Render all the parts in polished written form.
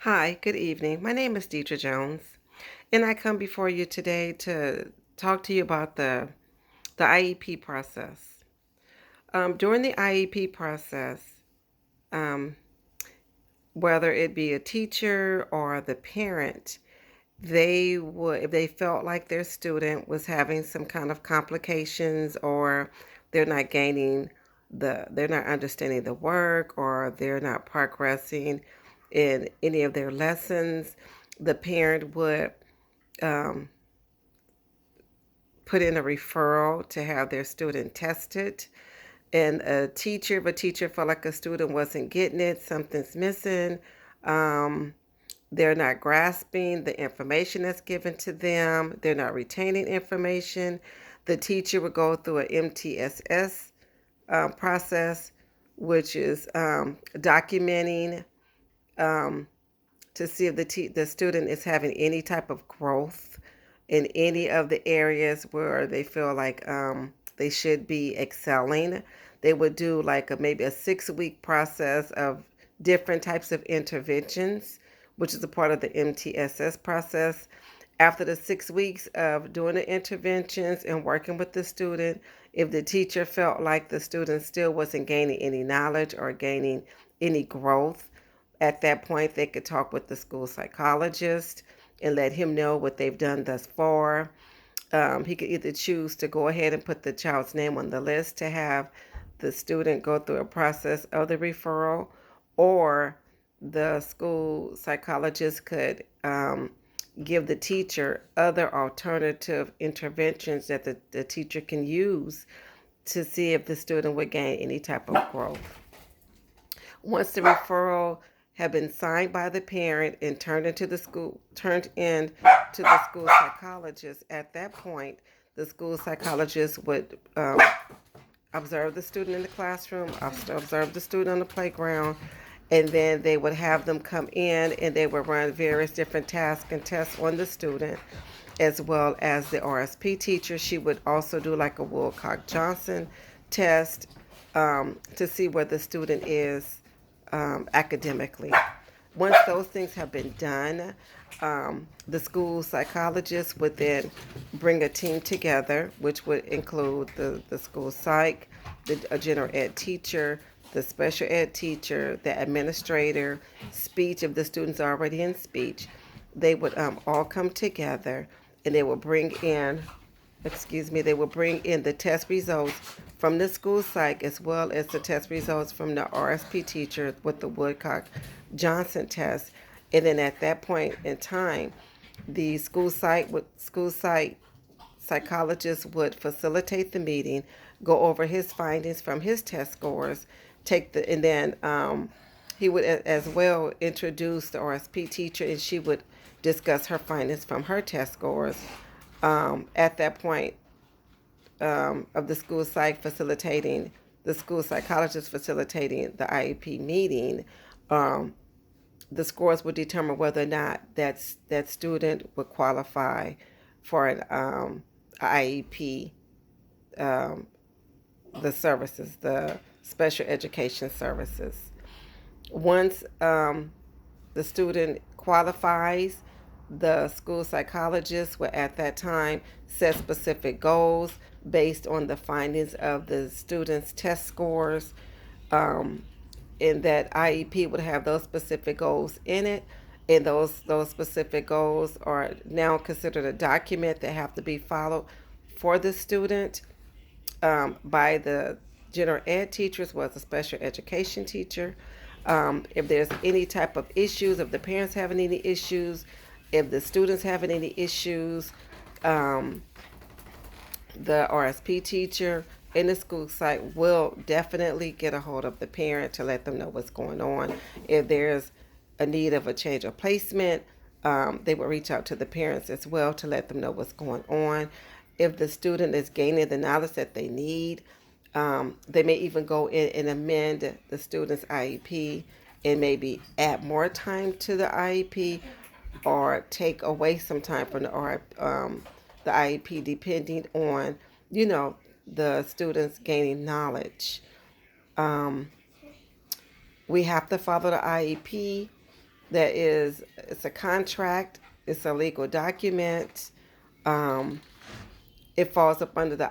Hi, good evening. My name is Deidre Jones, and I come before you today to talk to you about the IEP process. During the IEP process, um, whether it be a teacher or the parent, they would, if they felt like their student was having some kind of complications or they're not gaining they're not understanding the work or they're not progressing in any of their lessons, the parent would um, put in a referral to have their student tested. And if a teacher felt like a student wasn't getting it, something's missing, um, they're not grasping the information that's given to them, they're not retaining information, the teacher would go through an MTSS process, which is documenting um, to see if the student is having any type of growth in any of the areas where they feel like they should be excelling. They would do like maybe a 6-week process of different types of interventions, which is a part of the MTSS process. After the 6 weeks of doing the interventions and working with the student, if the teacher felt like the student still wasn't gaining any knowledge or gaining any growth, at that point, they could talk with the school psychologist and let him know what they've done thus far. He could either choose to go ahead and put the child's name on the list to have the student go through a process of the referral, or the school psychologist could give the teacher other alternative interventions that the teacher can use to see if the student would gain any type of growth. Once the referral had been signed by the parent and turned in to the school psychologist, at that point, the school psychologist would observe the student in the classroom, observe the student on the playground, and then they would have them come in and they would run various different tasks and tests on the student, as well as the RSP teacher. She would also do like a Woolcock-Johnson test to see where the student is academically. Once those things have been done, the school psychologist would then bring a team together, which would include the school psych, a general ed teacher, the special ed teacher, the administrator, speech if the student's already in speech. They would all come together and they would bring in they will bring in the test results from the school psych as well as the test results from the RSP teacher with the Woodcock Johnson test. And then at that point in time, the school site psychologist would facilitate the meeting, go over his findings from his test scores, and then he would as well introduce the RSP teacher, and she would discuss her findings from her test scores. At that point, of the school psychologist facilitating the IEP meeting, um, the scores would determine whether or not that student would qualify for an IEP, um, the services, the special education services. Once the student qualifies, the school psychologist will at that time set specific goals based on the findings of the student's test scores. Um, and that IEP would have those specific goals in it. And those specific goals are now considered a document that have to be followed for the student by the general ed teacher as well as the special education teacher. If there's any type of issues, if the parents having any issues, if the students having any issues, um, the RSP teacher in the school site will definitely get a hold of the parent to let them know what's going on. If there's a need of a change of placement, they will reach out to the parents as well to let them know what's going on. If the student is gaining the knowledge that they need, they may even go in and amend the student's IEP and maybe add more time to the IEP or take away some time from the IEP depending on, the students gaining knowledge. Um, we have to follow the IEP It's a contract, it's a legal document. Um, it falls up under the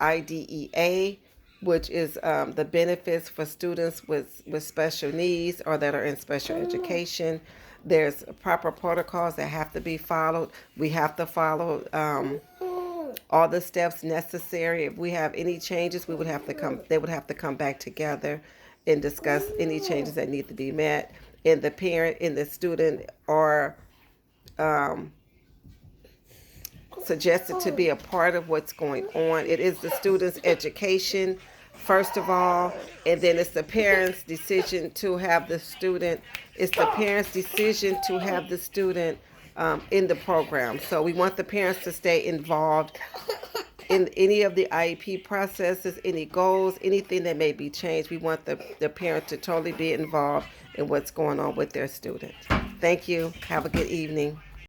IDEA, which is the benefits for students with special needs or that are in special education. There's proper protocols that have to be followed. We have to follow all the steps necessary. If we have any changes, we would have to come. They would have to come back together and discuss any changes that need to be met. And the parent and the student are um, suggested to be a part of what's going on. It is the student's education, first of all, and then it's the parent's decision to have the student. It's the parent's decision to have the student in the program. So we want the parents to stay involved in any of the IEP processes, any goals, anything that may be changed. We want the parent to totally be involved in what's going on with their student. Thank you. Have a good evening.